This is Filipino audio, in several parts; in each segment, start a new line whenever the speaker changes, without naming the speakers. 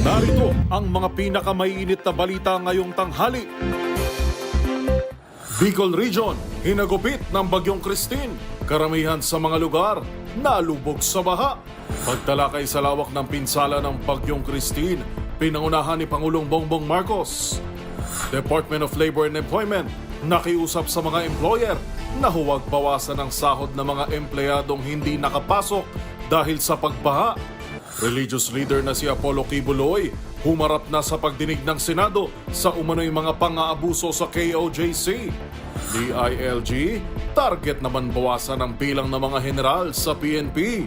Narito ang mga pinakamainit na balita ngayong tanghali. Bicol Region, hinagupit ng Bagyong Christine. Karamihan sa mga lugar, nalubog sa baha. Pagtalakay sa lawak ng pinsala ng Bagyong Christine, pinangunahan ni Pangulong Bongbong Marcos. Department of Labor and Employment, nakiusap sa mga employer na huwag bawasan ang sahod ng mga empleyadong hindi nakapasok dahil sa pagbaha. Religious leader na si Apollo Kibuloy humarap na sa pagdinig ng Senado sa umano'y mga pang-aabuso sa KOJC. DILG, target naman bawasan ang bilang ng mga general sa PNP.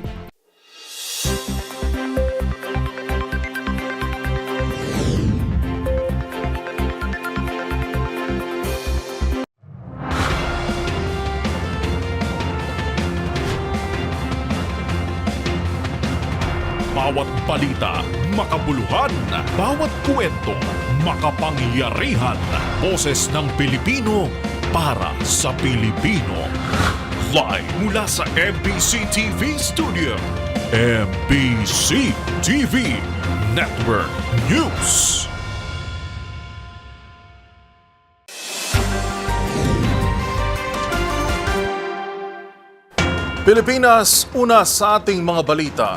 Bawat balita, makabuluhan. Bawat kwento, makapangyarihan. Boses ng Pilipino para sa Pilipino. Live mula sa MBC TV Studio. MBC TV Network News. Pilipinas, una sa ating mga balita.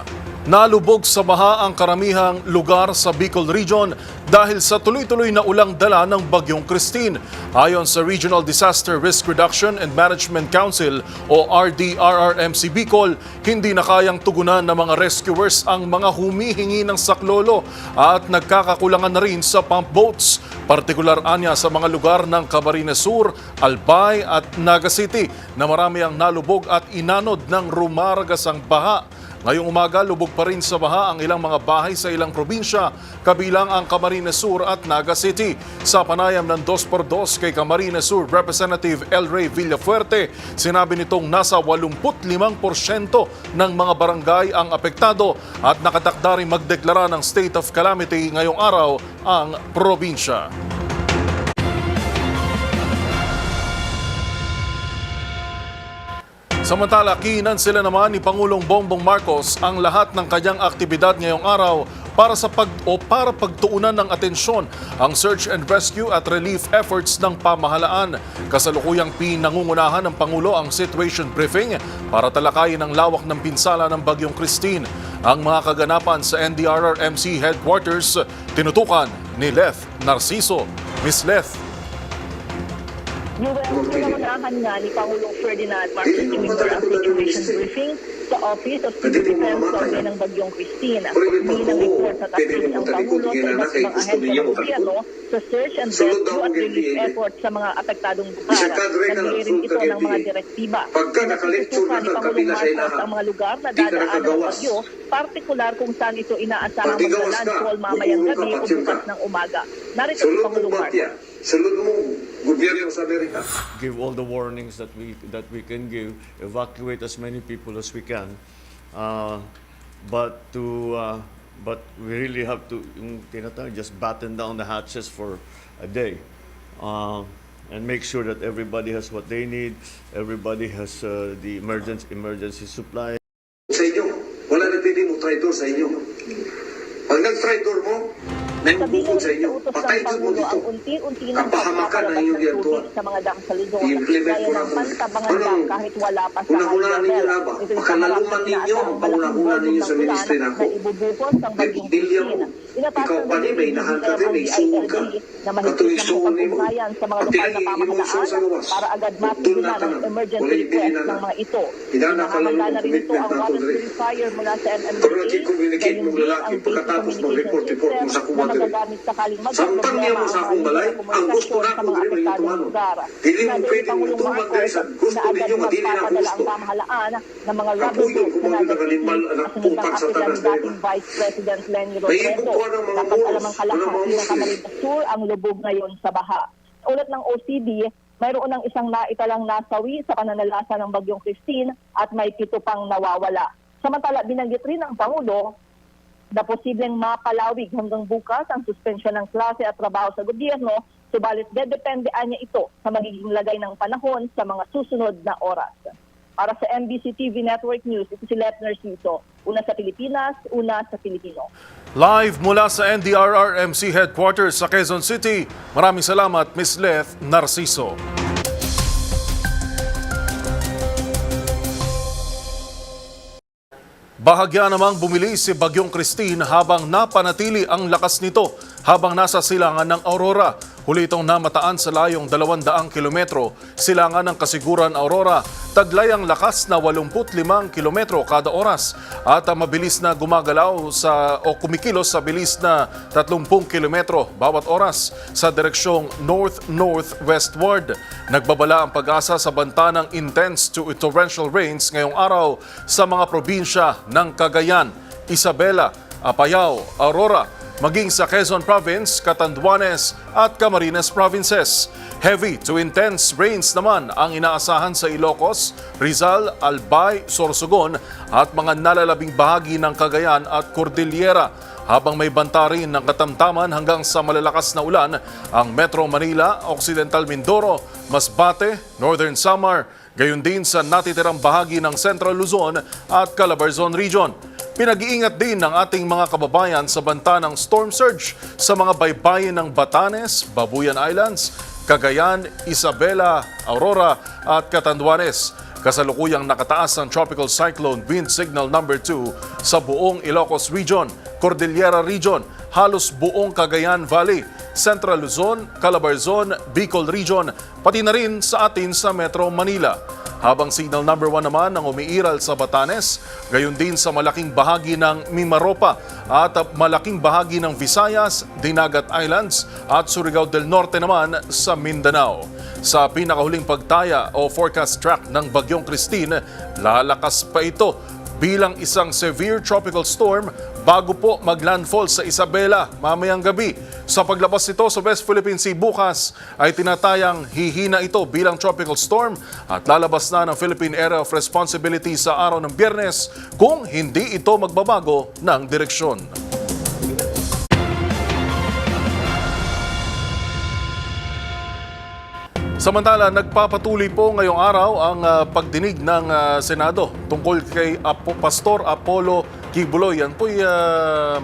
Nalubog sa baha ang karamihang lugar sa Bicol Region dahil sa tuloy-tuloy na ulang dala ng Bagyong Christine. Ayon sa Regional Disaster Risk Reduction and Management Council o RDRRMC Bicol, hindi na kayang tugunan ng mga rescuers ang mga humihingi ng saklolo at nagkakakulangan na rin sa pump boats. Partikular anya sa mga lugar ng Camarines Sur, Albay at Naga City na marami ang nalubog at inanod ng rumaragasang baha. Ngayong umaga, lubog pa rin sa baha ang ilang mga bahay sa ilang probinsya, kabilang ang Camarines Sur at Naga City. Sa panayam ng 2x2 kay Camarines Sur Representative El Rey Villafuerte, sinabi nitong nasa 85% ng mga barangay ang apektado at nakatakda rin magdeklara ng state of calamity ngayong araw ang probinsya. Samantala, kinansela naman ni Pangulong Bongbong Marcos ang lahat ng kanyang aktibidad ngayong araw para pagtuunan ng atensyon ang search and rescue at relief efforts ng pamahalaan. Kasalukuyang pinangungunahan ng Pangulo ang situation briefing para talakayin ang lawak ng pinsala ng Bagyong Christine. Ang mga kaganapan sa NDRRMC headquarters tinutukan ni Leth Narciso. Miss Leth.
Pinangunahan nga ni Pangulong Ferdinand Marcos Jr. ang situation briefing sa Office of Civil Defense Survey ng Bagyong Christine. Bilang report sa tatlong ang Pangulo sa iba't ibang ahensya ng gobyerno sa search and rescue at relief efforts sa mga apektadong lugar. Nagbigay rin ito ng mga direktiba. Pinatutukan ni Pangulong Marcos ang mga lugar na dadaanan ng bagyo, partikular kung saan ito inaasahang magla-landfall mamayang gabi o bukas ng umaga. Narito si Pangulong Marcos.
Salud mo, gobyerno sa Amerika.
Give all the warnings that we can give, evacuate as many people as we can, but we really have to just batten down the hatches for a day, and make sure that everybody has what they need, everybody has the emergency supply.
Sa inyo, wala na pwede mo traitor sa inyo. Pag nag-traitor mo, naibubukod sa inyo. Patay doon mo dito. Ang pahamakan ng inyong ginagawa.
Sa mga dam sa Luzon,
I-implement
gaya
mo
ng
na.
pantabangan dam kahit wala pa sa
Una-una ninyo na ba?
Ito yung
Pakalaluman ninyo, una-una ninyo sa ministry na ako.
na ibubuhos ang Bagyong
Bilya mo.
Christine.
Ikaw pa rin, may nahantar rin, may suong ka.
na mahigit
Katuloy
na
suong mo.
makapagbayan sa mga lokal na pamahalaan para agad mapigila ng emergency request ng mga ito. Pinahahanda na rin ito ang water purifier mula sa MMDA,
Pero nag-communicate mong lalaki pagkatapos mag-report mo sa
na
kumadre.
magagamit sakaling
Sampang niya mo sa akong balay, ang gusto na
sa
ko
mga
rin yung
apektadong
tumano.
lugar.
Hindi mo
Sinabi ni
pwede
Pangulong
mo tumag guys,
Marcos
gusto
na agad
ninyo, madili na
magpapadala
gusto.
ang pamahalaan ng mga
Ang
rubber
puyong
boots na
kumunod na
nasa
kalimal, anak,
kasunod ng
pupak sa
apela
tanas
ni
na
dating Vice President Lenny
May
Robredo.
ibubuan ng mga
Dapat
oras,
alam ang kalahati
mga
ng
oras.
Camarines Sur ang lubog ngayon sa baha. Ulat ng OCD, mayroon ng isang naitalang nasawi sa pananalasa ng Bagyong Christine at may 7 pang nawawala. Samantala, binanggit rin ng Pangulo na posibleng mapalawig hanggang bukas ang suspensyon ng klase at trabaho sa gobyerno, subalit dedependean niya ito sa magiging lagay ng panahon sa mga susunod na oras. Para sa MBC TV Network News, ito si Lep Narciso. Una sa Pilipinas, una sa Pilipino.
Live mula sa NDRRMC Headquarters sa Quezon City, maraming salamat Ms. Leth Narciso. Bahagya namang bumili si Bagyong Christine habang napanatili ang lakas nito habang nasa silangan ng Aurora. Huli itong namataan sa layong 200 kilometro, silangan ng Kasiguran Aurora, taglay ang lakas na 85 kilometro kada oras at mabilis na gumagalaw o kumikilos sa bilis na 30 kilometro bawat oras sa direksyong north-northwestward. Nagbabala ang Pag-asa sa banta ng intense to torrential rains ngayong araw sa mga probinsya ng Cagayan, Isabela, Apayao, Aurora, maging sa Quezon Province, Catanduanes at Camarines Provinces. Heavy to intense rains naman ang inaasahan sa Ilocos, Rizal, Albay, Sorsogon at mga nalalabing bahagi ng Cagayan at Cordillera. Habang may banta rin ng katamtaman hanggang sa malalakas na ulan ang Metro Manila, Occidental Mindoro, Masbate, Northern Samar, gayon din sa natitirang bahagi ng Central Luzon at Calabarzon Region. Pinag-iingat din ng ating mga kababayan sa banta ng storm surge sa mga baybayin ng Batanes, Babuyan Islands, Cagayan, Isabela, Aurora at Catanduanes. Kasalukuyang nakataas ang Tropical Cyclone Wind Signal number 2 sa buong Ilocos Region, Cordillera Region, halos buong Cagayan Valley, Central Luzon, Calabarzon, Bicol Region, pati na rin sa atin sa Metro Manila. Habang signal number 1 naman ang umiiral sa Batanes, gayon din sa malaking bahagi ng Mimaropa at malaking bahagi ng Visayas, Dinagat Islands at Surigao del Norte naman sa Mindanao. Sa pinakahuling pagtaya o forecast track ng Bagyong Christine, lalakas pa ito bilang isang severe tropical storm bago po maglandfall sa Isabela mamayang gabi. Sa paglabas nito sa West Philippine Sea bukas ay tinatayang hihina ito bilang tropical storm at lalabas na ng Philippine Area of Responsibility sa araw ng Biyernes kung hindi ito magbabago ng direksyon. Samantala, nagpapatuloy po ngayong araw ang pagdinig ng Senado tungkol kay Pastor Apollo Kibuloy. Yan po'y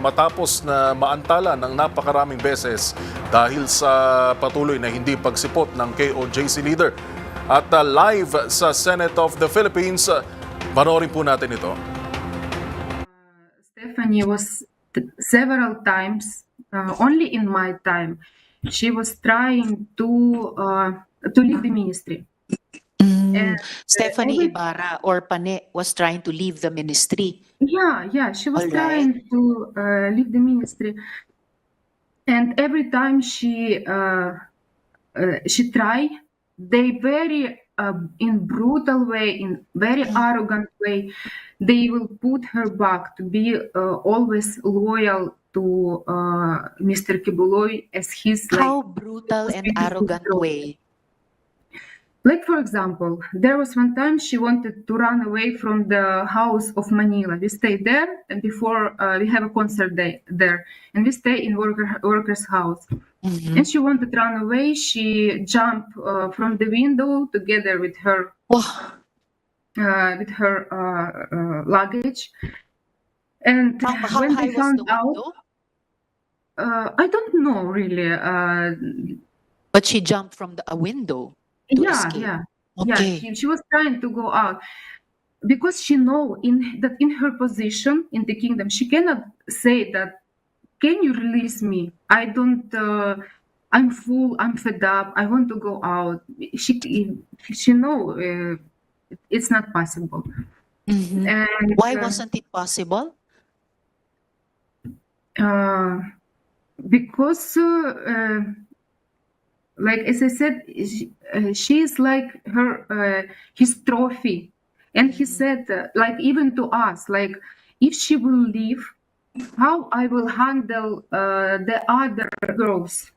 matapos na maantala ng napakaraming beses dahil sa patuloy na hindi pagsipot ng KOJC leader. At live sa Senate of the Philippines, panoorin po natin ito.
Stephanie was several times, only in my time, she was trying to leave the ministry. And,
Stephanie
every-
Ibarra or Pane was trying to leave the ministry.
Yeah, she was
All
trying to leave the ministry, and every time she tried, they very in brutal way, in very arrogant way, they will put her back to be always loyal to Mr. Kibuloy as his
How brutal and arrogant way.
Like, for example, there was one time she wanted to run away from the house of Manila. We stayed there, and before we have a concert there, and we stay in worker's house. And she wanted to run away. She jumped from the window together with her
Wow.
Luggage. And
How
when
high
they
was
found
the
out,
window?
I don't know really.
But she jumped from a window to escape. Okay.
She was trying to go out because she know that in her position in the kingdom, she cannot say that, can you release me? I don't, I'm full, I'm fed up, I want to go out. She know it's not possible.
Mhm.
And
Why wasn't it possible?
because like as I said, she is like his trophy, and he said like even to us, like if she will leave, how I will handle the other girls,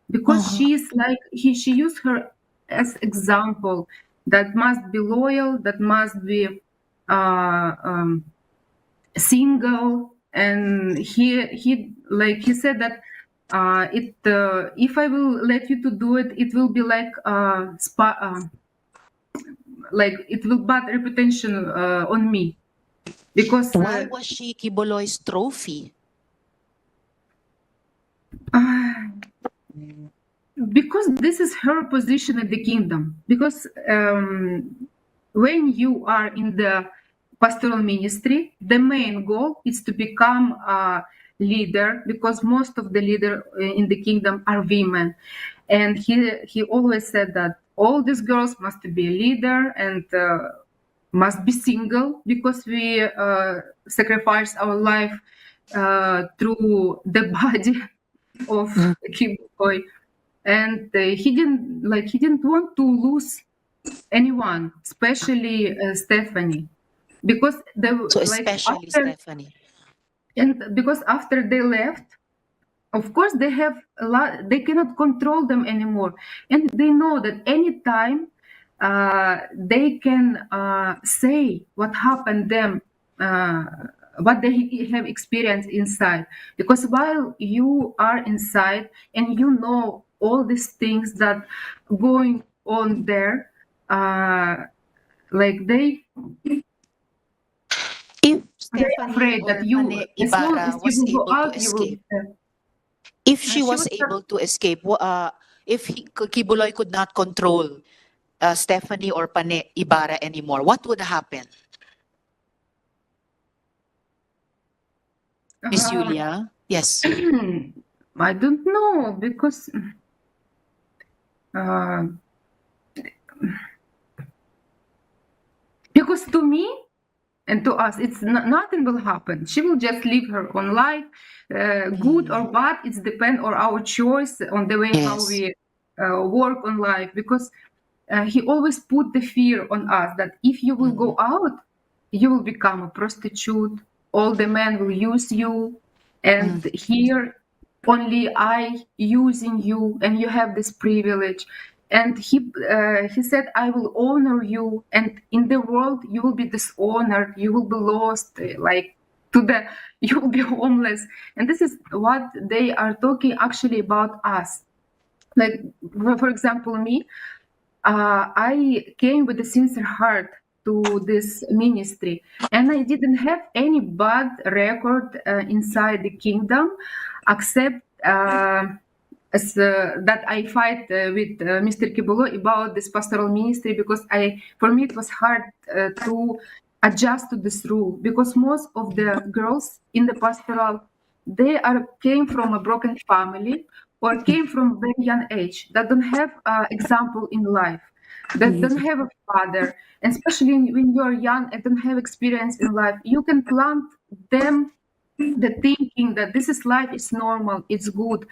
because she's like she used her as example that must be loyal, that must be single, and he said that if I will let you to do it, it will be like like it will bad reputation on me because
Why was she Kiboloy's trophy?
because this is her position in the kingdom. Because when you are in the pastoral ministry, the main goal is to become a leader, because most of the leader in the kingdom are women. And he always said that all these girls must be a leader and must be single, because we sacrifice our life through the body of Kiboy. And he didn't want to lose anyone, especially Stephanie, because
So especially
after,
Stephanie.
and because after they left, of course they have a lot, they cannot control them anymore, and they know that anytime they can say what happened them, what they have experienced inside. Because while you are inside and you know all these things that going on there, like
If
they're
Stephanie
afraid
or
that you,
Pane
as long
Ibarra
as you
was
will go
able to
out, you will.
escape, if she
She
was
was
able to escape, if Kibuloy could not control Stephanie or Pane Ibarra anymore, what would happen? Miss Julia? Yes.
I don't know, because uh, to me and to us, it's nothing will happen. She will just live her own life, good or bad. It's depend on our choice, on the way how
Yes.
we work on life. Because he always put the fear on us that if you will go out, you will become a prostitute. All the men will use you, and here only I using you, and you have this privilege. And he said, I will honor you, and in the world you will be dishonored, you will be lost, like to the you will be homeless. And this is what they are talking actually about us. Like, for example, me, I came with a sincere heart to this ministry, and I didn't have any bad record inside the kingdom, except that I fight with Mr. Kibolo about this pastoral ministry, because for me it was hard to adjust to this rule, because most of the girls in the pastoral, they came from a broken family or came from very young age, that don't have example in life, that don't have a father. And especially when you're young and don't have experience in life, you can plant them the thinking that this is life, is normal, it's good.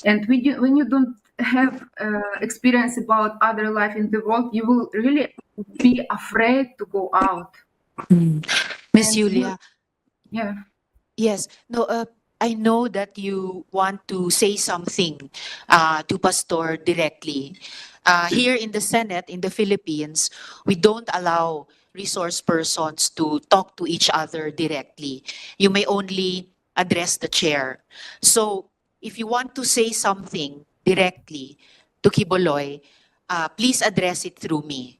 And when you don't have experience about other life in the world, you will really be afraid to go out.
Miss
And
Julia,
yeah.
yes. No, I know that you want to say something to Pastor directly. Here in the Senate, in the Philippines, we don't allow resource persons to talk to each other directly. You may only address the chair. So, if you want to say something directly to Kiboloy, please address it through me.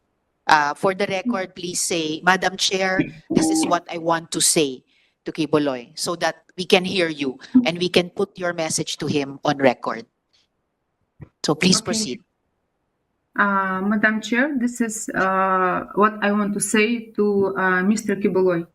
For the record, please say, Madam Chair, this is what I want to say to Kiboloy, so that we can hear you and we can put your message to him on record. So please
Okay.
proceed.
Madam Chair, this is what I want to say to Mr. Kiboloy.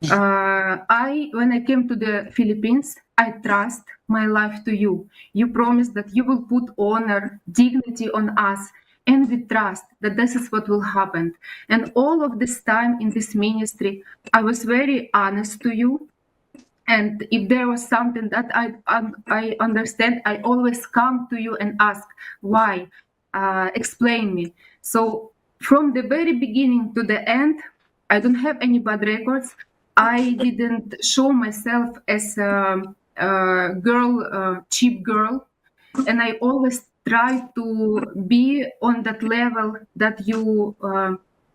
When I came to the Philippines, I trust my life to you. You promised that you will put honor, dignity on us, and we trust that this is what will happen. And all of this time in this ministry, I was very honest to you. And if there was something that I understand, I always come to you and ask why. Explain me. So from the very beginning to the end, I don't have any bad records. I didn't show myself as a girl, cheap girl, and I always try to be on that level that you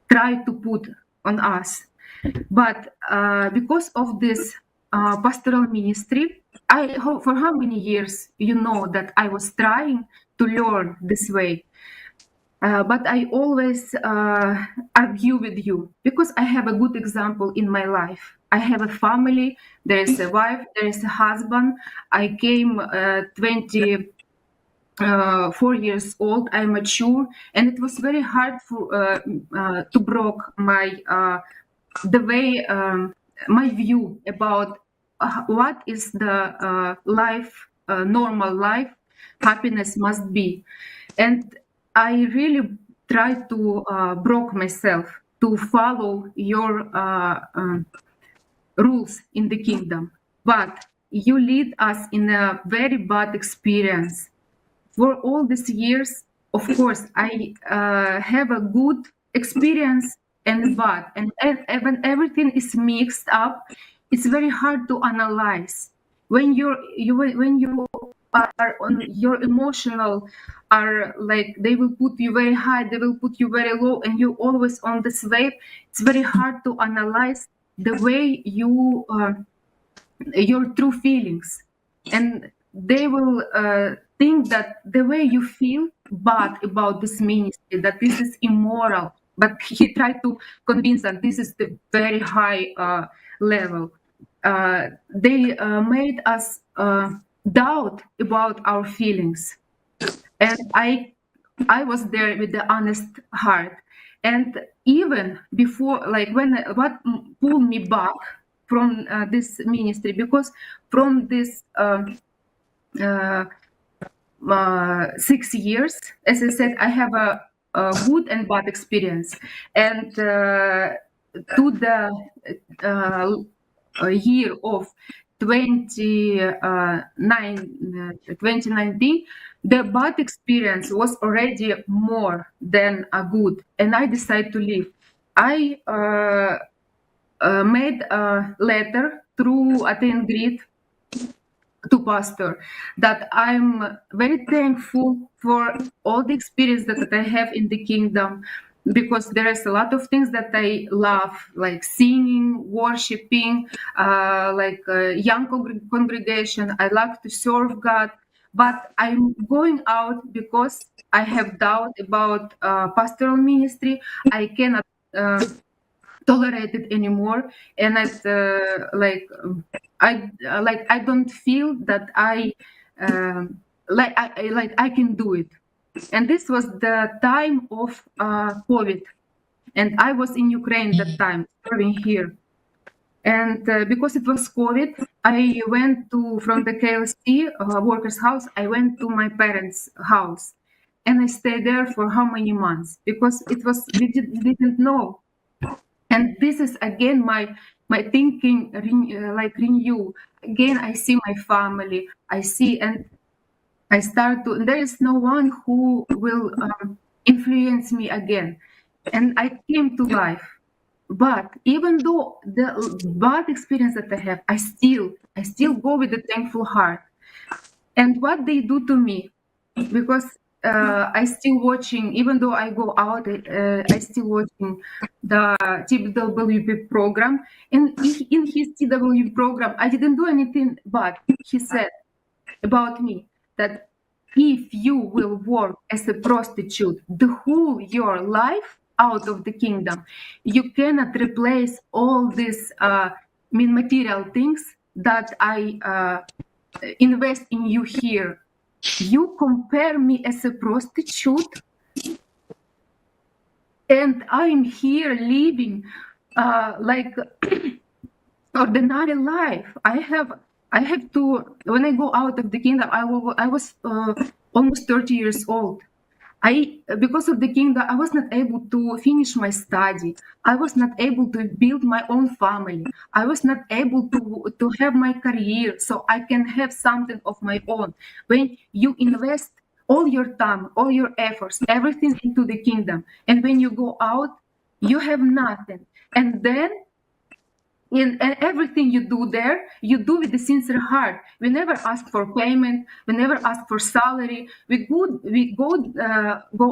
try to put on us. But because of this pastoral ministry, for how many years you know that I was trying to learn this way. but I always argue with you because I have a good example in my life. I have a family, there is a wife, there is a husband. I came 24 years old, I'm mature, and it was very hard to broke my the way my view about what is the life, normal life, happiness must be. And I really try to broke myself to follow your rules in the kingdom. But you lead us in a very bad experience. For all these years, of course, I have a good experience and bad, and when everything is mixed up, it's very hard to analyze. When when you are on your emotional are like they will put you very high, they will put you very low, and you always on this wave. It's very hard to analyze the way you your true feelings, and they will think that the way you feel bad about this ministry, that this is immoral, but he tried to convince that this is the very high level. They made us doubt about our feelings, and I was there with the honest heart. And even before, like when what pulled me back from this ministry, because from this 6 years, as I said, I have a good and bad experience. And to the year of 2019, the bad experience was already more than a good, and I decided to leave. I made a letter through Athen Grid to pastor that I'm very thankful for all the experience that I have in the kingdom, because there is a lot of things that I love, like singing, worshiping, young congregation. I love to serve God, but I'm going out because I have doubt about pastoral ministry. I cannot tolerate it anymore, and I don't feel that I can do it. And this was the time of COVID, and I was in Ukraine that time, serving here. And because it was COVID, I went from the KLC workers' house, I went to my parents' house, and I stayed there for how many months? Because we didn't know. And this is again my thinking renew. Again, I see my family, I see, and I start to, there is no one who will influence me again. And I came to life. But even though the bad experience that I have, I still go with a thankful heart. And what they do to me, because I still watching, even though I go out, I still watching the TWP program. And in his TWP program, I didn't do anything bad. He said about me that if you will work as a prostitute the whole your life out of the kingdom, you cannot replace all these material things that I invest in you here. You compare me as a prostitute, and I'm here living like ordinary life. I have to, when I go out of the kingdom, I was almost 30 years old. Because of the kingdom, I was not able to finish my study. I was not able to build my own family. I was not able to have my career, so I can have something of my own. When you invest all your time, all your efforts, everything into the kingdom, and when you go out, you have nothing. And then in everything you do there, you do with a sincere heart. We never ask for payment. We never ask for salary. We go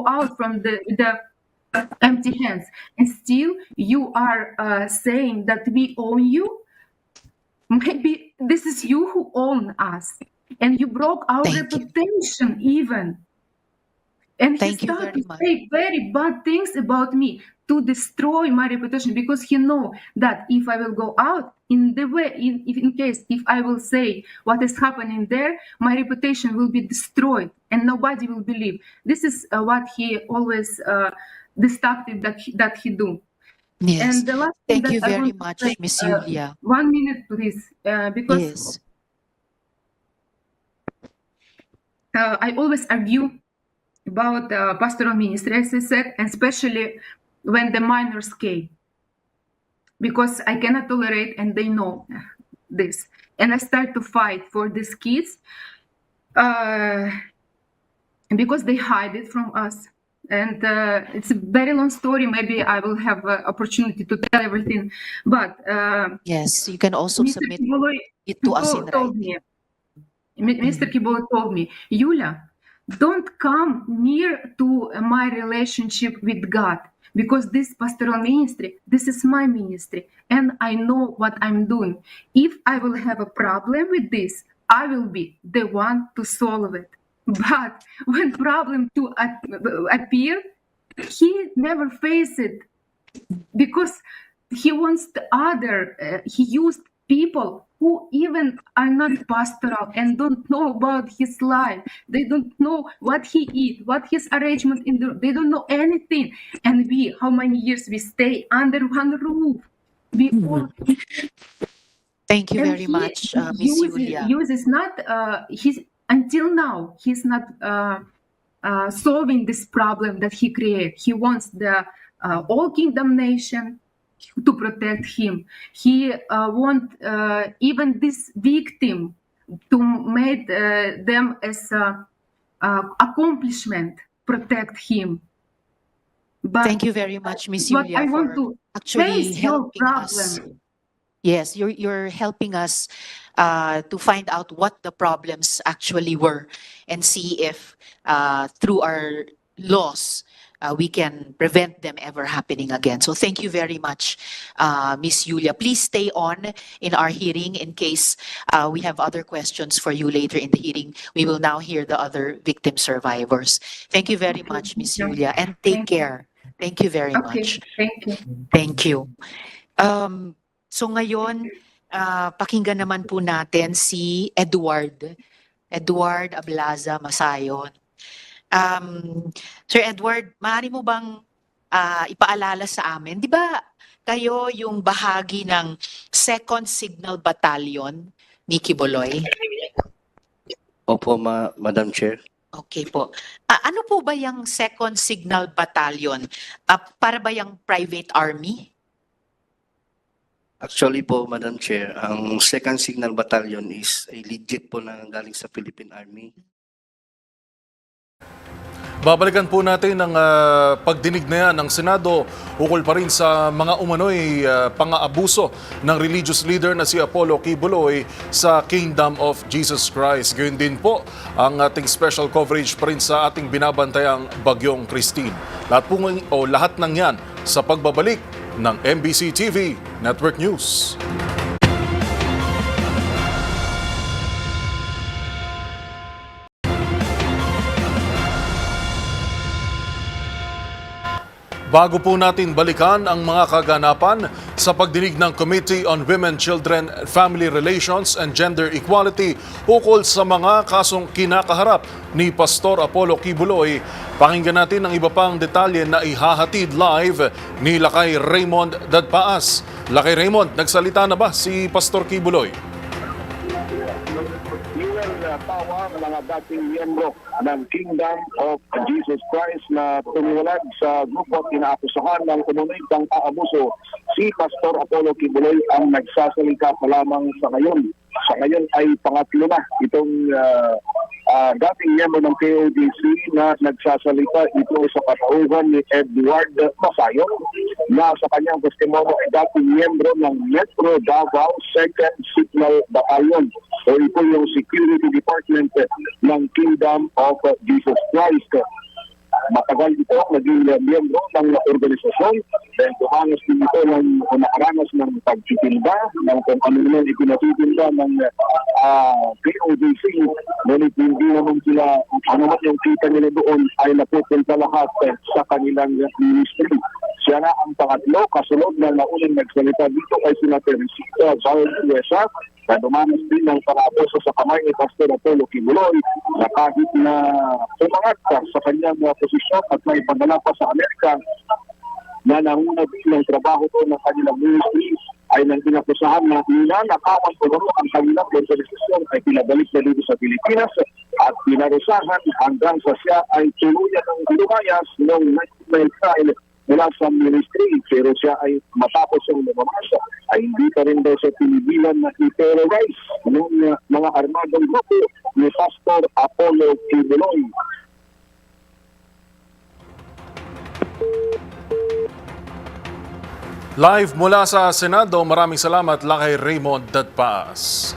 out from the empty hands, and still you are saying that we own you. Maybe this is you who own us, and you broke our
Thank you.
reputation even. And
Thank
he
you
started
very
to
much.
say very bad things about me to destroy my reputation, because he know that if I will go out in the way, in case if I will say what is happening there, my reputation will be destroyed and nobody will believe. This is what he always this tactic that he do.
Yes.
And the last thing
Thank
that
you
I
very
want to
much,
say,
Miss Julia.
1 minute, please, because
Yes.
I always argue about pastoral ministry, as I said, and especially when the minors came, because I cannot tolerate, and they know this. And I start to fight for these kids because they hide it from us. And it's a very long story. Maybe I will have opportunity to tell everything. But
Yes, you can also
Mr.
submit
Kiboloy
it to us in
told me,
writing.
Mr. Kiboloy told me, Yulia, don't come near to my relationship with God, because this pastoral ministry, this is my ministry, and I know what I'm doing. If I will have a problem with this, I will be the one to solve it. But when problem to appear, he never face it, because he wants the other. He used people who even are not pastoral and don't know about his life. They don't know what he eat, what his arrangement in the. They don't know anything. And we, how many years we stay under one roof? We all.
Thank you
And
very
he
much, Miss Julia.
uses not. He's until now. He's not. Solving this problem that he created. He wants the all kingdom nation to protect him. He wants even this victim to make them as accomplishment protect him. But
Thank you very much, Miss
what
Julia,
I want
for
to
actually
face your
helping us.
problem.
Yes, you're helping us to find out what the problems actually were and see if through our laws we can prevent them ever happening again. So thank you very much, Miss Julia. Please stay on in our hearing in case we have other questions for you later in the hearing. We will now hear the other victim survivors. Thank you very much, Miss
Yeah.
Julia, and take
Thank you.
care. Thank you very
Okay,
much.
thank you.
Thank you. So ngayon, pakinggan naman po natin si Edward Ablaza Masayon. Sir Edward, maaari mo bang ipaalala sa amin, di ba kayo yung bahagi ng 2nd Signal Battalion ni Quiboloy?
Opo, Madam Chair.
Okay po. Ano po ba yung 2nd Signal Battalion? Para ba yung private army?
Actually po, Madam Chair, ang 2nd Signal Battalion is a legit po na galing sa Philippine Army.
Babalikan po natin ang pagdinig na yan ng Senado ukol pa rin sa mga umano'y pang-aabuso ng religious leader na si Apollo Quiboloy sa Kingdom of Jesus Christ. Gayun din po ang ating special coverage pa rin sa ating binabantayang Bagyong Christine. Lahat ng yan sa pagbabalik ng MBC TV Network News. Bago po natin balikan ang mga kaganapan sa pagdinig ng Committee on Women, Children, Family Relations and Gender Equality ukol sa mga kasong kinakaharap ni Pastor Apollo Quiboloy, pakinggan natin ang iba pang detalye na ihahatid live ni Lakay Raymond Dadpaas. Lakay Raymond, nagsalita na ba si Pastor Quiboloy?
Tawa ng mga dating miyembro ng Kingdom of Jesus Christ na tumiwalag sa grupo at inaakusahan ng umunoy pang paabuso. Si Pastor Apollo Quiboloy ang nagsasalita pa lamang sa ngayon. Sa ngayon ay pangatlo na itong dating miyembro ng KOJC na nagsasalita ito sa katauhan ni Edward Masayon na sa kanyang testimono ay dating miyembro ng Metro Davao 2nd Signal Battalion o ito yung Security Department ng Kingdom of Jesus Christ. matagal ito naging miyembro ng organisasyon dahil dumanas din ito ng nakaranas ng pagtitinda ng kung ano naman ipinatitinda ng POGC. Ngunit hindi naman sila, ano man yung kita nila doon ay napupunta lahat sa kanilang ministry. Siya na ang pangatlo, kasunod na naunang nagsalita dito kay Senator Rosita Valdez na dumanas din ng pang-abuso sa kamay ni Pastor Apollo Kibuloy na kahit na umangat sa kanyang posisyon at may padala pa sa Amerika na nanguna din ng trabaho doon ng kanilang ministry ay nang inakusahan na ninanakawan ko ang kanilang organisasyon ay pinabalik na dito sa Pilipinas at pinarusahan hanggang sa siya ay tuluyan ng lumayas noong 1995 mula sa ministry, pero siya ay matapos yung lumabas ay hindi pa rin daw sa pinigilan na i-terrorize ng mga armadong grupo ni Pastor Apollo Kibuloy.
Live mula sa Senado, maraming salamat Lakay Raymond Dadpaas.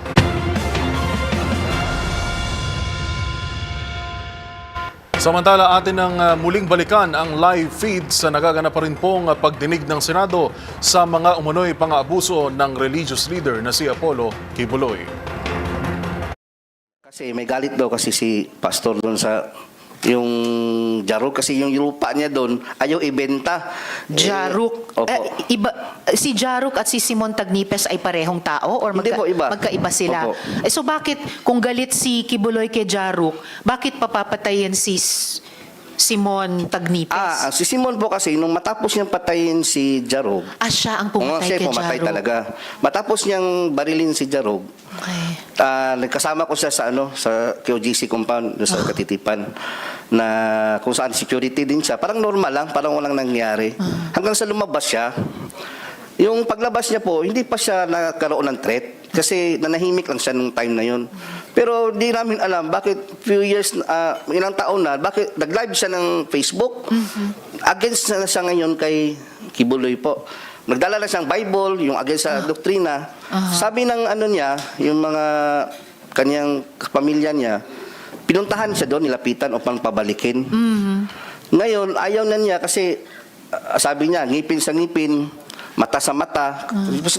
Samantala, atin ang muling balikan ang live feed sa nagaganap pa rin pong pagdinig ng Senado sa mga umunoy pang-aabuso ng religious leader na si Apollo Kibuloy.
Kasi may galit daw kasi si pastor doon sa yung Jaruk kasi yung lupa niya doon ayaw ibenta.
Jaruk.
Opo.
Si Jaruk at si Simon Tagnipes ay parehong tao or
Hindi po, iba.
magkaiba sila?
Opo.
So bakit kung galit si Kibuloy kay Jaruk, bakit papapatayin si Simon Tagnipes?
Si Simon po kasi nung matapos niyang patayin si Jarog,
Siya ang pumatay
siya
kay
pumatay
Jaruk.
talaga. Matapos niyang barilin si Jarog,
Okay.
nagkasama ko siya sa QGC compound doon sa Katitipan na kung saan security din siya. Parang normal lang, parang walang nangyari. Hanggang sa lumabas siya. Yung paglabas niya po, hindi pa siya nagkaroon ng threat kasi nanahimik lang siya nung time na yun. Pero di namin alam bakit few years, ilang taon na, bakit nag-live siya ng Facebook. Against na siya ngayon kay Kibuloy po. Nagdala na siyang Bible, yung against sa doktrina. Sabi ng niya, yung mga kanyang pamilya niya, pinuntahan siya doon, nilapitan upang pabalikin. Ngayon, ayaw na niya kasi sabi niya, ngipin sa ngipin, mata sa mata.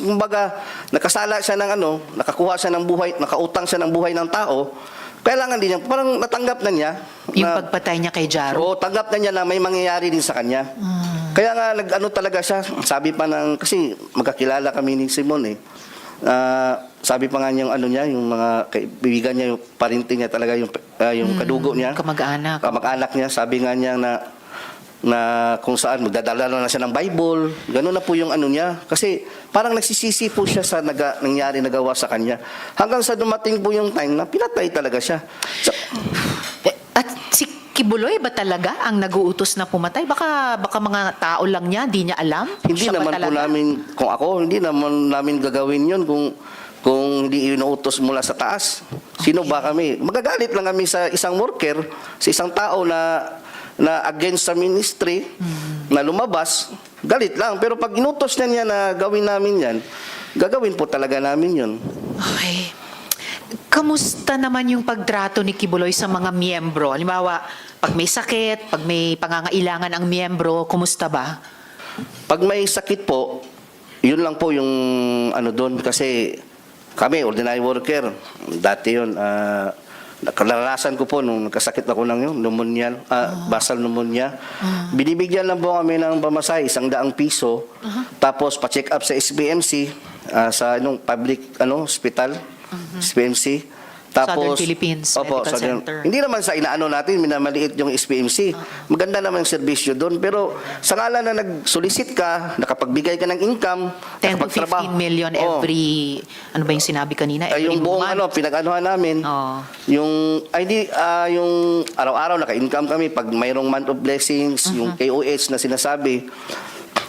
Kumbaga, nakasala siya ng nakakuha siya ng buhay, nakautang siya ng buhay ng tao. Kailangan din niya, parang natanggap na niya.
Yung pagpatay niya kay Jaruk.
Oo, tanggap na niya na may mangyayari din sa kanya. Kaya nga, talaga siya, sabi pa kasi magkakilala kami ni Simon sabi pa nga niya yung mga kaibigan niya, yung parinting niya talaga, yung kadugo niya.
Kamag-anak.
Kamag-anak niya, sabi nga niya na kung saan magdadala na siya ng Bible, gano'n na po yung niya. Kasi parang nagsisisi po siya sa nangyari, nagawa sa kanya. Hanggang sa dumating po yung time na pinatay talaga siya. So,
At si Kibuloy ba talaga ang naguutos na pumatay? Baka mga tao lang niya, di niya alam?
hindi
Siya ba
naman po
talaga?
namin, kung ako, hindi naman namin gagawin yun kung hindi inuutos mula sa taas. Sino ba kami? Magagalit lang kami sa isang worker, sa isang tao na against sa ministry, na lumabas, galit lang. Pero pag inutos niya na gawin namin yan, gagawin po talaga namin yun.
Okay. Kamusta naman yung pagtrato ni Kibuloy sa mga miyembro? Halimbawa, pag may sakit, pag may pangangailangan ang miyembro, kumusta ba?
Pag may sakit po, yun lang po yung doon. Kasi kami, ordinary worker, dati yun, nakalarasan ko po nung nagkasakit ako ng pneumonia, basal pneumonia. Binibigyan lang po kami ng pamasahe, 100 piso. Tapos pa-check up sa SBMC, sa public hospital, SBMC.
Southern
Tapos,
Philippines Medical Center.
Hindi naman sa inaano natin, minamaliit yung SPMC. Maganda naman yung serbisyo doon. Pero sa ngalan na nag-solicit ka, nakapagbigay ka ng income,
10 to 15 million every, ano ba yung sinabi kanina? Every
yung buong
month.
pinag-anuhan namin. Yung yung araw-araw naka-income kami pag mayroong month of blessings, yung KOH na sinasabi.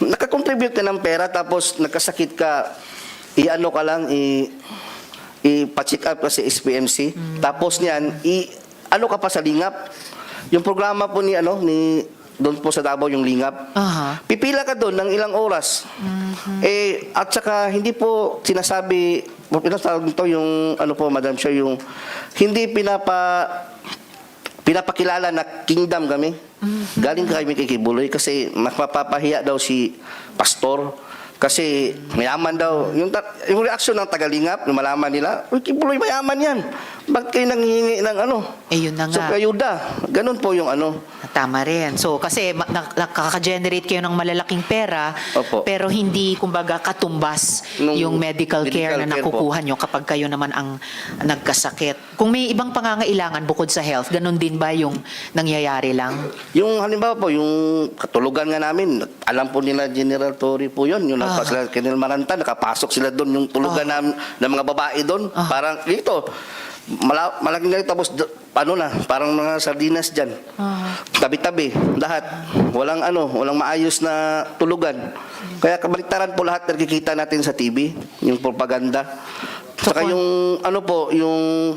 Nakakontribute ka ng pera tapos nagkasakit ka, ka lang, ipa-check up ka sa SPMC. Tapos niyan, ka pa sa lingap. Yung programa po ni doon po sa Davao yung lingap. Pipila ka doon ng ilang oras. At saka hindi po sinasabi, yung Madam Chair, yung hindi pinapakilala na kingdom kami. Galing kami kay Kibuloy kasi mapapahiya daw si pastor. Kasi mayaman daw. Yung reaksyon ng Tagalingap, yung malaman nila, uy, Kibuloy, mayaman yan. Bakit kayo nanghihingi ng ano?
Eh, yun na
So,
nga.
kayuda. Ganun po yung ano.
Tama rin. So, kasi nakaka-generate kayo ng malalaking pera,
Opo.
pero hindi, kumbaga, katumbas
Nung
yung medical care na
medical care po.
nakukuha nyo kapag kayo naman ang nagkasakit. Kung may ibang pangangailangan bukod sa health, ganun din ba yung nangyayari lang?
Yung halimbawa po, yung katulugan nga namin, alam po nila General Torre po yun. Yung sila General Maranta, nakapasok sila doon, yung tulugan namin ng mga babae doon. Parang dito, malaking ganito, tapos ano na, parang mga sardinas dyan. Tabi-tabi, lahat. Walang maayos na tulugan. Kaya kabaliktaran po lahat nakikita natin sa TV, yung propaganda. Saka yung ano po, yung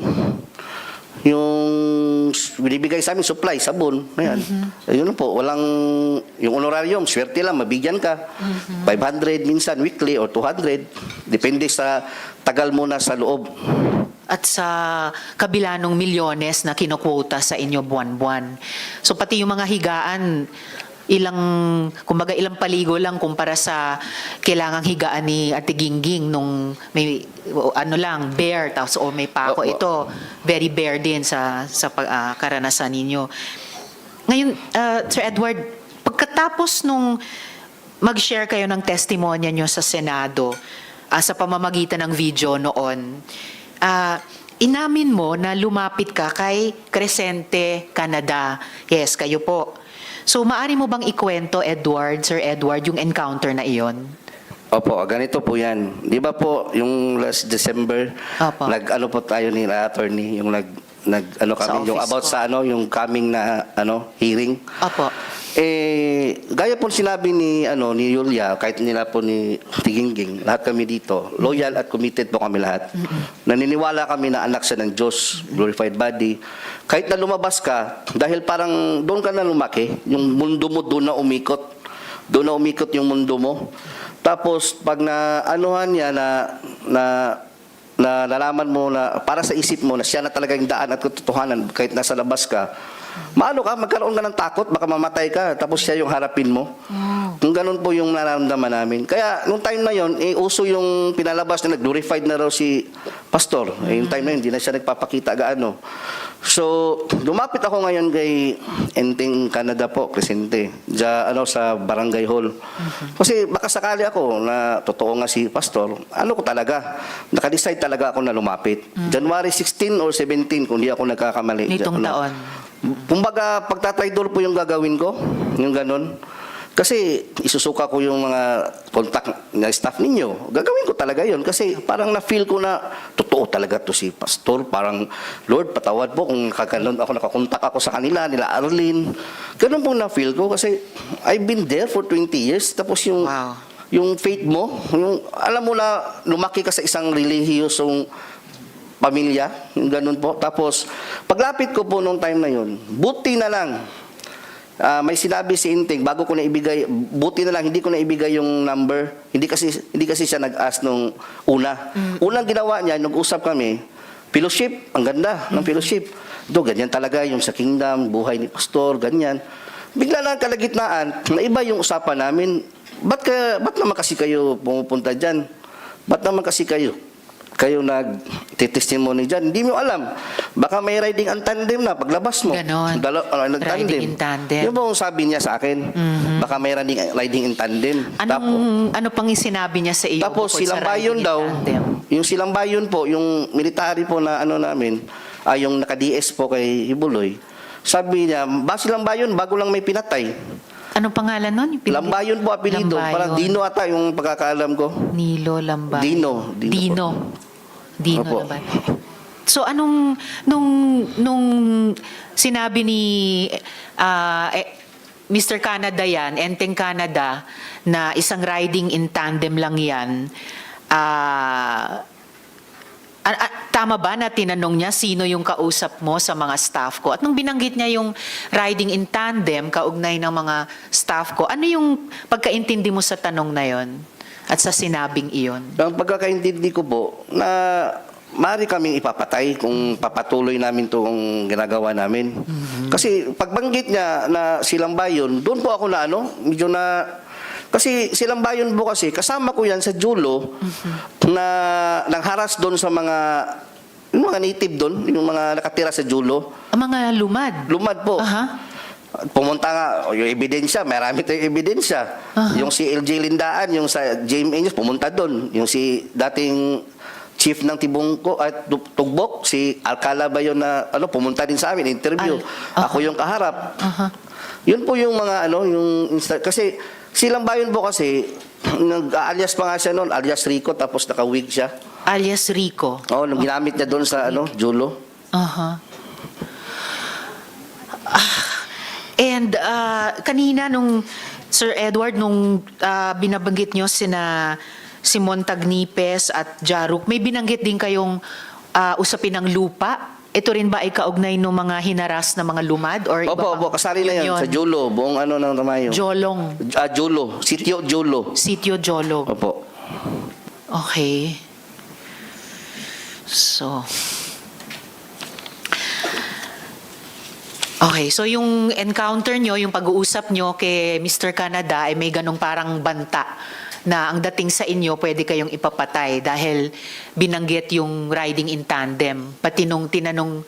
binibigay sa amin supply, sabon, ayan. Yun po, yung honorarium, swerte lang, mabigyan ka. 500 minsan weekly or 200, depende sa tagal mo na sa loob.
At sa kabila ng milyones na kinukwota sa inyo buwan-buwan. So pati yung mga higaan, ilang paligo lang kumpara sa kailangang higaan ni Ate Gingging nung may bare tapos may pako.
Opo.
Ito very bare din sa karanasan ninyo. Ngayon, Sir Edward, pagkatapos nung mag-share kayo ng testimonya nyo sa Senado sa pamamagitan ng video noon, inamin mo na lumapit ka kay Crescente Canada. Yes, kayo po. So, maaari mo bang ikwento, Sir Edward, yung encounter na iyon?
Opo, ganito po yan. Di ba po, yung last December,
Opo.
nag-ano po tayo ni attorney, yung nag-ano
Sa
kami, yung
office
about
ko.
sa yung coming na hearing.
Opo.
Gaya po sinabi ni Yulia, kahit nila po ni Tiginging, lahat kami dito, loyal at committed po kami lahat. Naniniwala kami na anak siya ng Diyos, glorified body. Kahit na lumabas ka, dahil parang doon ka na lumaki, yung mundo mo doon na umikot. Doon na umikot yung mundo mo. Tapos pag na-anuhan niya na nalaman mo na para sa isip mo na siya na talaga yung daan at katotohanan kahit nasa labas ka, magkaroon ka ng takot, baka mamatay ka, tapos siya yung harapin mo. Kung ganun po yung nararamdaman namin. Kaya, nung time na yon, uso yung pinalabas na nag-glorified na raw si Pastor. Yung time na yun, hindi na siya nagpapakita gaano. So, lumapit ako ngayon kay Enting Canada po, Crescente, sa Barangay Hall. Kasi baka sakali ako na totoo nga si Pastor, ko talaga, nakadecide talaga ako na lumapit. January 16 or 17, kung di ako nagkakamali.
Nitong taon.
Kumbaga, pagtatraidor po yung gagawin ko, yung ganon. Kasi isusuka ko yung mga contact na staff ninyo. Gagawin ko talaga yon kasi parang na-feel ko na totoo talaga to si Pastor. Parang, Lord, patawad po kung nakakontak ako sa kanila, nila Arlene. Ganun po na-feel ko kasi I've been there for 20 years. Tapos yung,
Wow.
yung faith mo, alam mo na lumaki ka sa isang relihiyosong pamilya, yung ganun po. Tapos, paglapit ko po nung time na yun, buti na lang, may sinabi si Inting, bago ko na ibigay, buti na lang, hindi ko na ibigay yung number. Hindi kasi siya nag-ask nung una. Unang ginawa niya, nag-usap kami, fellowship, ang ganda ng fellowship. Ganyan talaga yung sa kingdom, buhay ni Pastor, ganyan. Bigla lang kalagitnaan, naiba yung usapan namin. Ba't naman kasi kayo pumupunta dyan? Ba't naman kasi kayo nag-testimony dyan? Hindi mo alam. Baka may riding in tandem na paglabas mo.
Ganon. Riding in tandem.
Yung bang sabi niya sa akin, baka may riding in tandem.
Ano pang sinabi niya sa iyo?
Tapos
bukod sa
silang bayon
riding in
daw,
tandem?
yung silang bayon po, yung military po na namin, yung naka-DS po kay Hibuloy, sabi niya, silang bayon, bago lang may pinatay.
Anong pangalan nun?
Lambayon po apelido.
Lambayon.
Parang Dino ata yung pagkakaalam ko.
Nilo Lambayon.
Dino
Lambayon.
po.
So nung sinabi ni Mr. Canada yan, Enteng Canada, na isang riding in tandem lang yan, tama ba na tinanong niya sino yung kausap mo sa mga staff ko? At nung binanggit niya yung riding in tandem, kaugnay ng mga staff ko, ano yung pagkaintindi mo sa tanong na yon at sa sinabing iyon?
Ang pagkakaintindi ko po, na maaari kaming ipapatay kung papatuloy namin itong ginagawa namin. Kasi pagbanggit niya na Silang Bayon, doon po ako na medyo na, kasi Silang Bayon po kasi, kasama ko yan sa Julo, na nangharas doon sa yung mga native doon, yung mga nakatira sa Julo.
Ang mga lumad.
Lumad po.
Aha.
Pumunta nga, yung ebidensya, marami tayong ebidensya. Yung si LJ Lindaan, yung sa JMA, pumunta doon. Yung si dating chief ng Tibungko at Tugbok, si Alcala ba yun na pumunta din sa amin, interview. Ako yung kaharap. Yun po yung mga kasi Silang Bayon po kasi, nag-alias pa nga siya noon, alias Rico, tapos naka-wig siya.
Alias Rico.
Oo, nung ginamit niya doon sa Julo.
And kanina nung Sir Edward, nung binabanggit nyo si Montagnipes at Jaruk, may binanggit din kayong usapin ng lupa. Ito rin ba ay kaugnay ng mga hinaras na mga lumad? Or iba
Opo,
pang-
kasali na yan sa Julo, buong ng Tamayo.
Jolong.
Julo, Sitio Julo.
Sitio Jolong.
Opo.
Okay. So yung encounter nyo, yung pag-uusap nyo kay Mr. Canada ay may ganong parang banta na ang dating sa inyo pwede kayong ipapatay dahil binanggit yung riding in tandem. Pati nung tinanong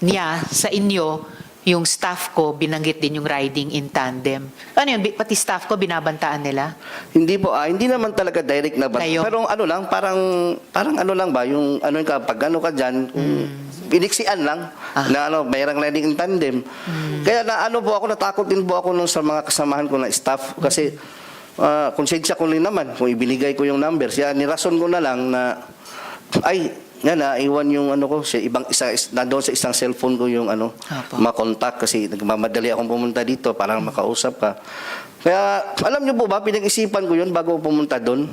niya sa inyo, yung staff ko binanggit din yung riding in tandem. Ano yun? Pati staff ko binabantaan nila?
Hindi po, hindi naman talaga direct na banta.
Kayo?
Pero parang lang ba, yung pag ka dyan, piniksian lang, na mayroong riding in tandem. Kaya natakot din po ako nung sa mga kasamahan ko na staff, kasi konsensya ko rin naman, kung ibinigay ko yung numbers, nirason ko na lang na, naiwan yung ko, nandoon sa isang cellphone ko yung makontak, kasi nagmamadali akong pumunta dito para makausap ka. Kaya, alam niyo po ba, pinag-isipan ko yun bago pumunta doon.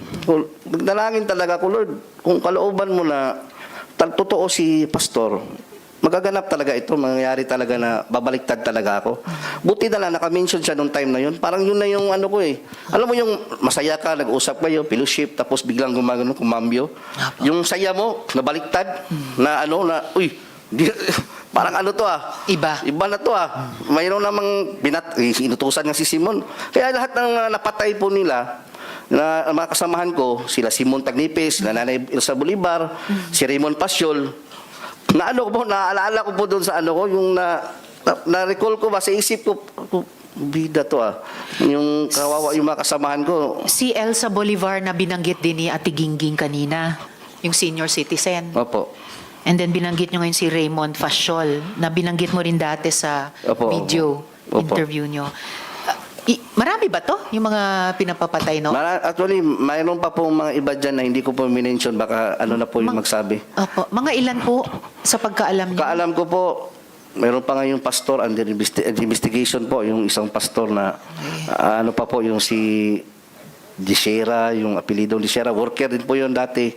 Nagdalangin talaga ko, Lord, kung kalooban mo na totoo si Pastor, magaganap talaga ito, mangyayari talaga na babaliktad talaga ako. Buti na lang, naka-mention siya nung time na yun. Parang yun na yung ko eh. Alam mo yung masaya ka, nag-usap kayo, fellowship, tapos biglang kumambyo. Yung saya mo, nabaliktad, na parang
Iba.
Iba na to Mayroon namang inutusan nga si Simon. Kaya lahat ng napatay po nila, na mga kasamahan ko, sila Simon Tagnipes, Nanay Elsa Bolivar, si Raymond Pasyol, naaalala ko po doon sa yung na-recall ko ba sa isip ko, bida to yung kawawa yung mga kasamahan ko.
Si Elsa Bolivar na binanggit din ni Ate Gingging kanina, yung senior citizen.
Opo.
And then binanggit nyo ngayon si Raymond Fasiol, na binanggit mo rin dati sa
Opo,
video
opo.
interview nyo. Marami ba to? Yung mga pinapapatay, no?
Actually, mayroon pa pong mga iba dyan na hindi ko po minention, baka na po yung magsabi.
Opo. Mga ilan po sa pagkaalam nyo?
Kaalam ko po, mayroon pa nga yung pastor under investigation po, yung isang pastor na pa po yung si Disera, yung apelidong Disera, worker din po yun dati.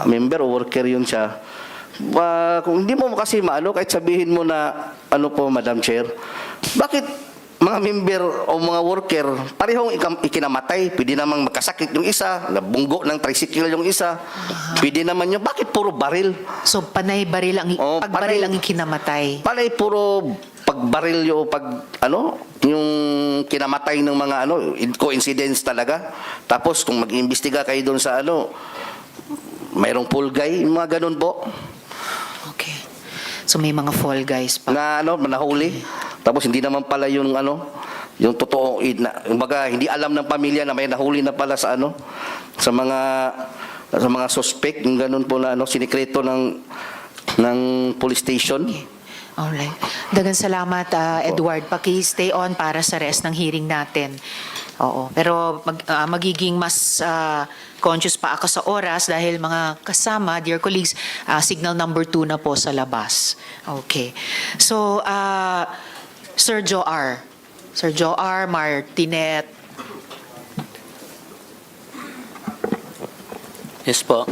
Member o worker yun siya. Kung hindi mo kasi kahit sabihin mo na po, Madam Chair, bakit mga member o mga worker, parehong ikinamatay? Pwede namang magkasakit yung isa, nabunggo ng tricycle yung isa. Pwede naman yun. Bakit puro baril?
So, panay baril ang, pagbaril ang ikinamatay.
Panay puro pagbaril yung yung kinamatay ng mga coincidence talaga. Tapos kung mag-iimbestiga kayo doon sa mayroong pool guy, yung mga ganun po.
Okay. So, may mga fall guys pa.
Na nahuli. Tapos hindi naman pala yung yung totoo, hindi alam ng pamilya na may nahuli na pala sa sa mga suspect, yung ganun po na sinikreto ng police station.
Alright. Dagang salamat, Edward. Paki-stay on para sa rest ng hearing natin. Oo. Pero magiging mas conscious pa ako sa oras dahil mga kasama, dear colleagues, signal number 2 na po sa labas. Okay. So, Sir Joar. Sir Joar Martinet.
Yes po.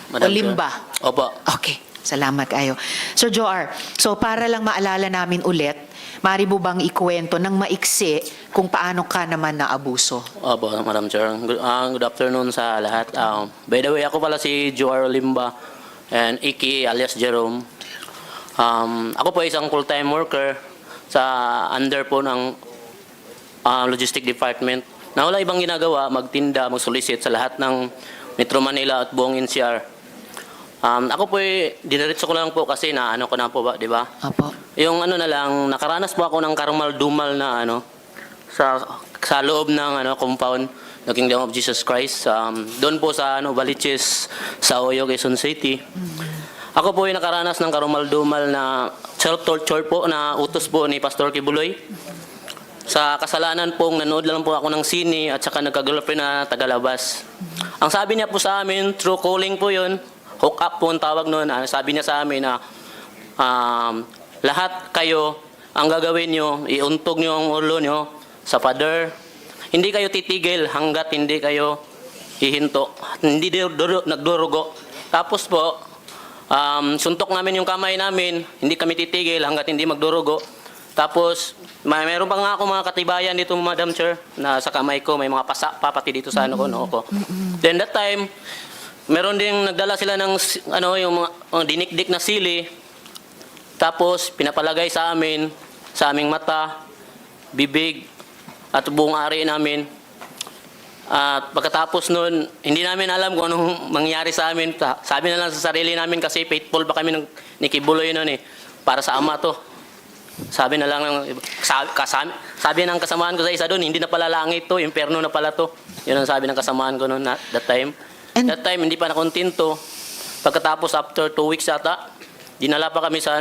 Madam
Olimba.
Chair. Opo.
Okay. Salamat kayo. Sir Joar, so para lang maalala namin ulit, maaari mo bang ikwento ng maiksi kung paano ka naman naabuso?
Opo, Madam Chair. Good afternoon sa lahat. By the way, ako pala si Joar Olimba, and Iki alias Jerome. Ako po ay isang full-time worker sa under po ng logistic department na wala ibang ginagawa, magtinda, mag-solicit sa lahat ng Metro Manila at buong NCR. Ako po ay diniretso ko lang po kasi na ano ko na po ba, di ba?
Apo.
Yung ano na lang, nakaranas po ako ng karumal-dumal na ano sa loob ng compound ng Kingdom of Jesus Christ. Doon po sa Baliches, sa Oyo, Quezon City. Ako po ay nakaranas ng karumal-dumal na self-torture po na utos po ni Pastor Kibuloy. Sa kasalanan pong nanood lang po ako ng sine at saka nagka-girlfriend na tagalabas. Ang sabi niya po sa amin, through calling po yun, hook up po ang tawag noon. Sabi niya sa amin na lahat kayo, ang gagawin nyo, iuntog nyo ang ulo nyo sa pader. Hindi kayo titigil hanggat hindi kayo hihinto. Hindi nagdurugo. Tapos po, suntok namin yung kamay namin, hindi kami titigil hanggat hindi magdurugo. Tapos, mayroon pa nga ako mga katibayan dito, Madam Chair, na sa kamay ko, may mga pasa pa pati dito sa noo ko. Then that time, meron ding nagdala sila ng yung mga dinikdik na sili. Tapos, pinapalagay sa amin, sa aming mata, bibig, at buong ari namin. At pagkatapos nun, hindi namin alam kung anong mangyari sa amin. Sabi na lang sa sarili namin kasi faithful pa kami ni Kibuloy nun para sa ama to. Sabi na lang, sabi ng kasamaan ko sa isa doon, hindi na pala langit to, imperno na pala to. Yun ang sabi ng kasamaan ko noon that time. That time, hindi pa nakontento. Pagkatapos, after 2 weeks yata, dinala pa kami sa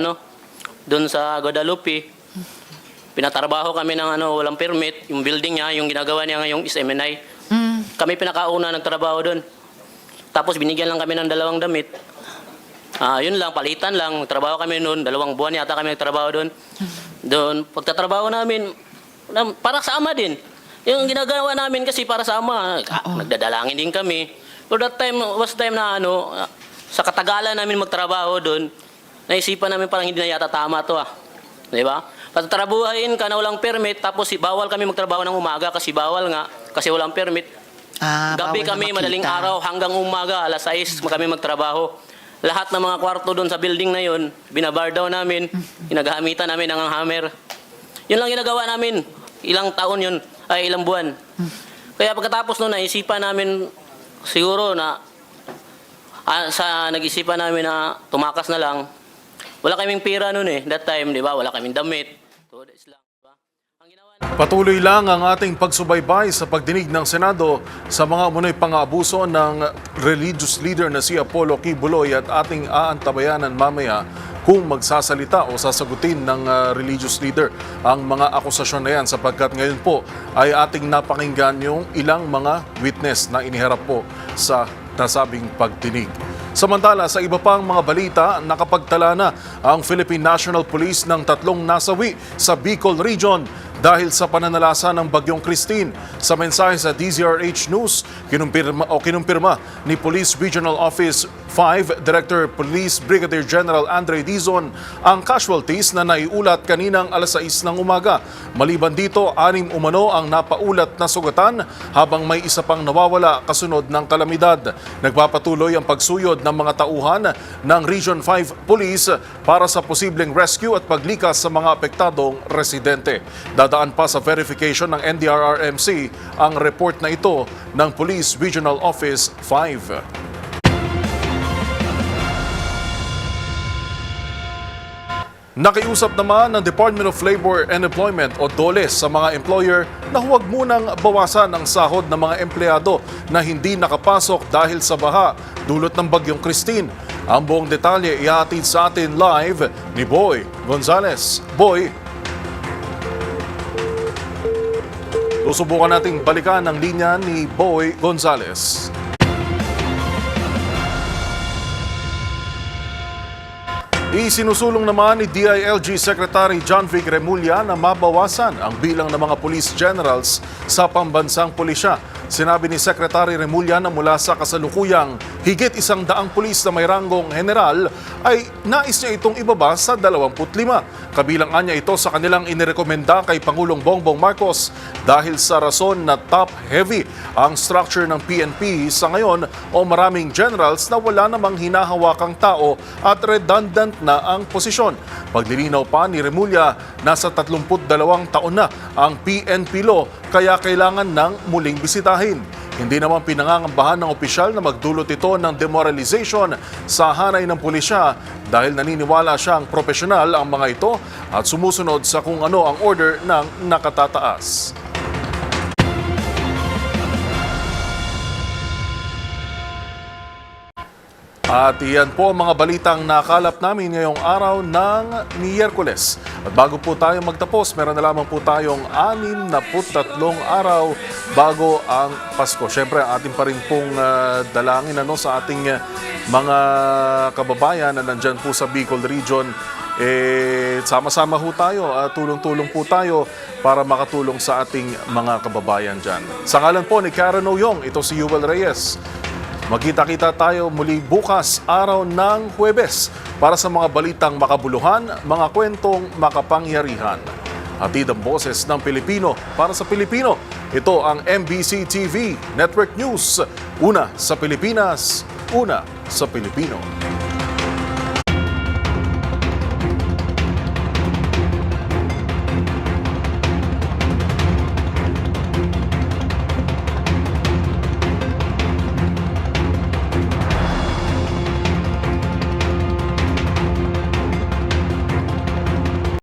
doon sa Guadalupe. Pinatrabaho kami ng walang permit, yung building niya, yung ginagawa niya ngayong is MNI. Kami pinakauna nagtrabaho doon. Tapos binigyan lang kami ng 2 damit. Yun lang, palitan lang. Nagtrabaho kami noon, 2 buwan yata kami nagtrabaho doon. Doon, pagtatrabaho namin, para sa ama din. Yung ginagawa namin kasi para sa ama, nagdadalangin din kami. But that time, was time na sa katagalan namin magtrabaho doon, naisipan namin parang hindi na yata tama to Di ba? Patatrabuhain ka na walang permit, tapos bawal kami magtrabaho ng umaga kasi bawal nga, kasi walang permit. Gabi
Bawal na
kami,
makita.
madaling araw, hanggang umaga, alas 6 kami magtrabaho. Lahat ng mga kwarto doon sa building na yun, binabar down namin, ginagamitan namin ng hammer. Yun lang ginagawa namin. Ilang taon yun, ay ilang buwan. Kaya pagkatapos noon, naisipan namin siguro na nag-isipan namin na tumakas na lang. Wala kaming pera noon that time, di ba? Wala kaming damit. So, that's lang, diba? Ang ginawa
Patuloy lang ang ating pagsubaybay sa pagdinig ng Senado sa mga umunoy pang-aabuso ng religious leader na si Apollo Kibuloy at ating aantabayanan mamaya kung magsasalita o sasagutin ng religious leader ang mga akusasyon na yan sapagkat ngayon po ay ating napakinggan yung ilang mga witness na iniharap po sa nasabing pagdinig. Samantala, sa iba pang mga balita, nakapagtala na ang Philippine National Police ng 3 nasawi sa Bicol Region dahil sa pananalasa ng Bagyong Christine. Sa mensahe sa DZRH News, kinumpirma ni Police Regional Office 5 Director Police Brigadier General Andre Dizon ang casualties na naiulat kaninang alas 6 ng umaga. Maliban dito, 6 umano ang napaulat na sugatan habang may isa pang nawawala kasunod ng kalamidad. Nagpapatuloy ang pagsuyod ng mga tauhan ng Region 5 Police para sa posibleng rescue at paglikas sa mga apektadong residente. Dadaan pa sa verification ng NDRRMC ang report na ito ng Police Regional Office 5. Nakiusap naman ng Department of Labor and Employment o DOLE sa mga employer na huwag munang bawasan ang sahod ng mga empleyado na hindi nakapasok dahil sa baha dulot ng Bagyong Christine. Ang buong detalye ihatid sa atin live ni Boy Gonzales. Boy, susubukan nating balikan ang linya ni Boy Gonzales. Isinusulong naman ni DILG Secretary John Vic Remulla na mabawasan ang bilang ng mga police generals sa pambansang pulisya. Sinabi ni Secretary Remulla na mula sa kasalukuyang higit 100 pulis na may ranggong general ay nais niya itong ibaba sa 25. Kabilang niya ito sa kanilang inirekomenda kay Pangulong Bongbong Marcos dahil sa rason na top-heavy ang structure ng PNP sa ngayon o maraming generals na wala namang hinahawakang tao at redundant na ang posisyon. Paglilinaw pa ni Remulla, nasa 32 taon na ang PNP law kaya kailangan ng muling bisitahin. Hindi naman pinangangambahan ng opisyal na magdulot ito ng demoralization sa hanay ng pulisya dahil naniniwala siyang profesional ang mga ito at sumusunod sa kung ano ang order ng nakatataas. At iyan po ang mga balitang nakalap namin ngayong araw ng Miyerkules. At bago po tayo magtapos, meron na lamang po tayong 63 araw bago ang Pasko. Siyempre, atin pa rin pong dalangin sa ating mga kababayan na nandyan po sa Bicol Region. Sama-sama ho tayo, tulong-tulong po tayo para makatulong sa ating mga kababayan dyan. Sa ngalan po ni Karen Oyong, ito si Yuel Reyes. Magkita-kita tayo muli bukas, araw ng Huwebes, para sa mga balitang makabuluhan, mga kwentong makapangyarihan. Hatid ang boses ng Pilipino para sa Pilipino. Ito ang MBC TV Network News. Una sa Pilipinas, una sa Pilipino.